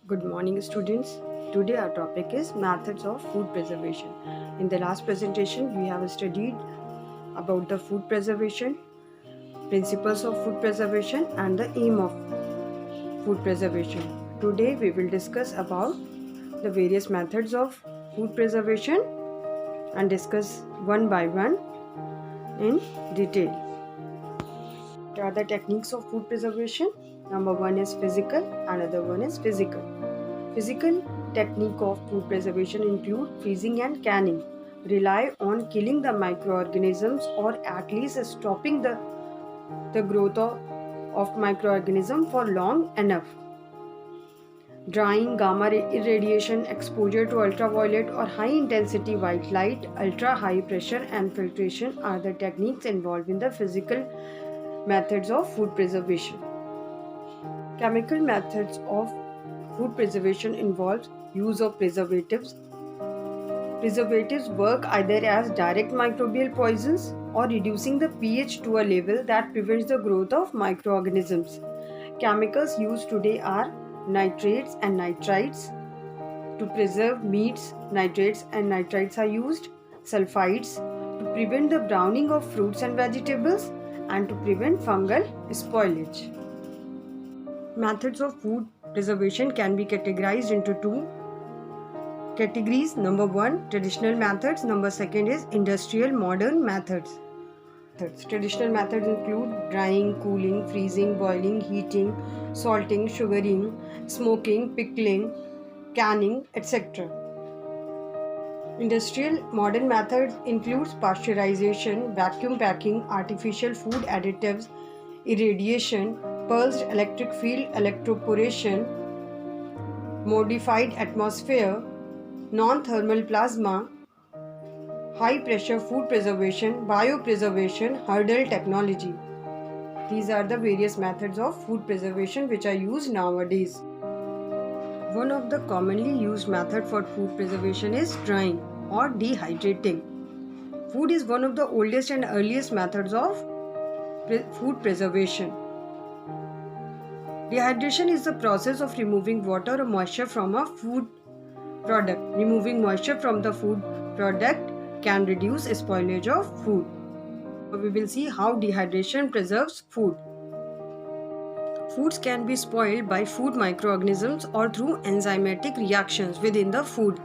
Good morning, students. Today our topic is methods of food preservation. In the last presentation, we have studied about the food preservation, principles of food preservation, and the aim of food preservation. Today we will discuss about the various methods of food preservation and discuss one by one in detail. What are the techniques of food preservation? Number one is physical, another one is physical. Physical technique of food preservation include freezing and canning. Rely on killing the microorganisms or at least stopping the growth of microorganism for long enough. Drying, gamma irradiation, exposure to ultraviolet or high intensity white light, ultra high pressure and filtration are the techniques involved in the physical methods of food preservation. Chemical methods of food preservation involves use of preservatives. Preservatives work either as direct microbial poisons or reducing the pH to a level that prevents the growth of microorganisms. Chemicals used today are nitrates and nitrites. To preserve meats, nitrates and nitrites are used. Sulfides to prevent the browning of fruits and vegetables and to prevent fungal spoilage. Methods of food preservation can be categorized into two categories. Number one, traditional methods. Number second is industrial modern methods. Traditional methods include drying, cooling, freezing, boiling, heating, salting, sugaring, smoking, pickling, canning, etc. Industrial modern methods includes pasteurization, vacuum packing, artificial food additives, irradiation, pulsed electric field electroporation, modified atmosphere, non-thermal plasma, high pressure food preservation, biopreservation, hurdle technology. These are the various methods of food preservation which are used nowadays. One of the commonly used method for food preservation is drying or dehydrating. Food is one of the oldest and earliest methods of food preservation. Dehydration is the process of removing water or moisture from a food product. Removing moisture from the food product can reduce spoilage of food. We will see how dehydration preserves food. Foods can be spoiled by food microorganisms or through enzymatic reactions within the food.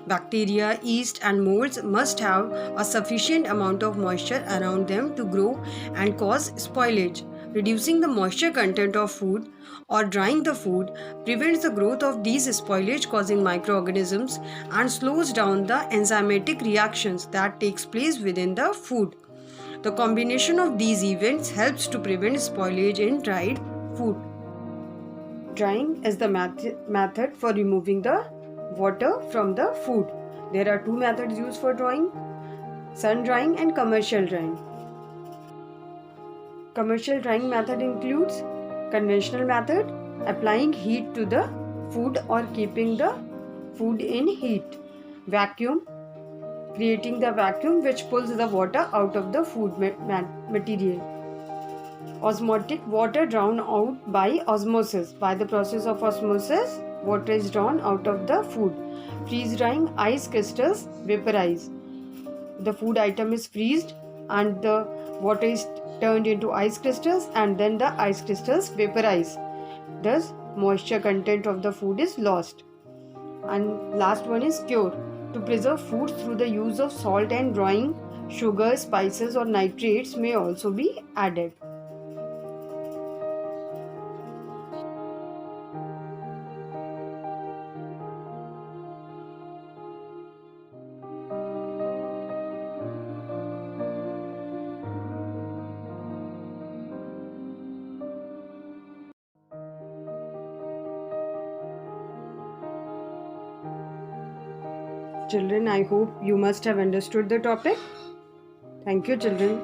Bacteria, yeast, and molds must have a sufficient amount of moisture around them to grow and cause spoilage. Reducing the moisture content of food or drying the food prevents the growth of these spoilage causing microorganisms and slows down the enzymatic reactions that takes place within the food. The combination of these events helps to prevent spoilage in dried food. Drying is the method for removing the water from the food. There are two methods used for drying: sun drying and commercial drying. Commercial drying method includes conventional method, applying heat to the food or keeping the food in heat. Vacuum, creating the vacuum which pulls the water out of the food material. Osmotic, water drawn out by osmosis. By the process of osmosis, water is drawn out of the food. Freeze drying, ice crystals vaporize. The food item is freezed and the water is turned into ice crystals and then the ice crystals vaporize. Thus, moisture content of the food is lost. And last one is cure. To preserve foods through the use of salt and drying, sugar, spices or nitrates may also be added. Children, I hope you must have understood the topic. Thank you, children.